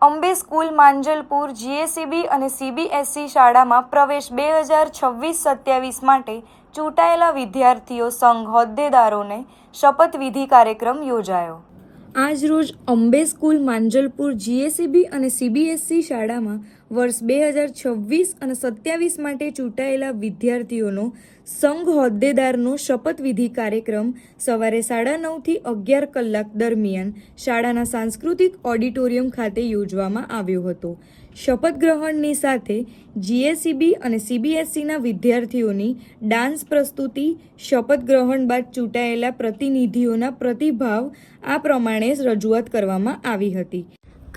Ambe school Manjalpur GACB અને CBSE શાળામાં પ્રવેશ 2026-27 માટે ચૂંટાયેલા વિદ્યાર્થીઓ સંઘ હોદ્દેદારોને શપથવિધિ કાર્યક્રમ યોજાયો. આજરોજ અંબે સ્કૂલ માંજલપુર જીએસીબી અને સીબીએસઈ શાળામાં વર્ષ 2026 અને 27 માટે ચૂંટાયેલા વિદ્યાર્થીઓનો સંઘ હોદ્દેદારનો શપથવિધિ કાર્યક્રમ સવારે 9:30 થી 11 કલાક દરમિયાન શાળાના સાંસ્કૃતિક ઓડિટોરિયમ ખાતે યોજવામાં આવ્યો હતો. શપથ ગ્રહણની સાથે જીએસીબી અને સીબીએસઈના વિદ્યાર્થીઓની ડાન્સ પ્રસ્તુતિ, શપથ ગ્રહણ બાદ ચૂંટાયેલા પ્રતિનિધિઓના પ્રતિભાવ આ પ્રમાણે રજૂઆત કરવામાં આવી હતી.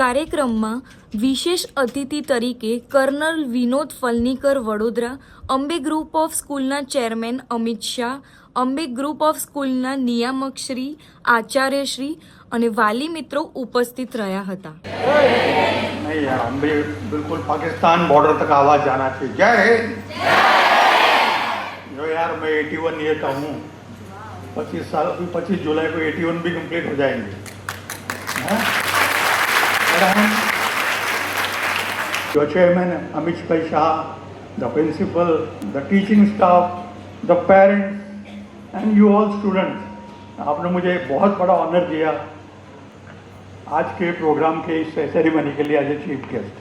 કાર્યક્રમમાં વિશેષ અતિથિ તરીકે colonel Vinod Phalnikar Vadodara, Ambe group of સ્કૂલના chairman Amit Shah, Ambe group of સ્કૂલના નિયામકશ્રી, આચાર્યશ્રી અને વાલી મિત્રો ઉપસ્થિત રહ્યા હતા. नहीं यार, हम भी बिल्कुल पाकिस्तान बॉर्डर तक आवाज़ जाना चाहिए. जय हिंद. जो यार मैं 81 ईयर का हूँ, 25 साल, अभी 25 जुलाई को 81 भी कंप्लीट हो जाएंगे. जो चेयरमैन अमित भाई Shah, the principal, the teaching staff, the parents and you all students, आपने मुझे बहुत बड़ा ऑनर दिया आज के प्रोग्राम के इस सेरेमनी के लिए एज ए चीफ गेस्ट.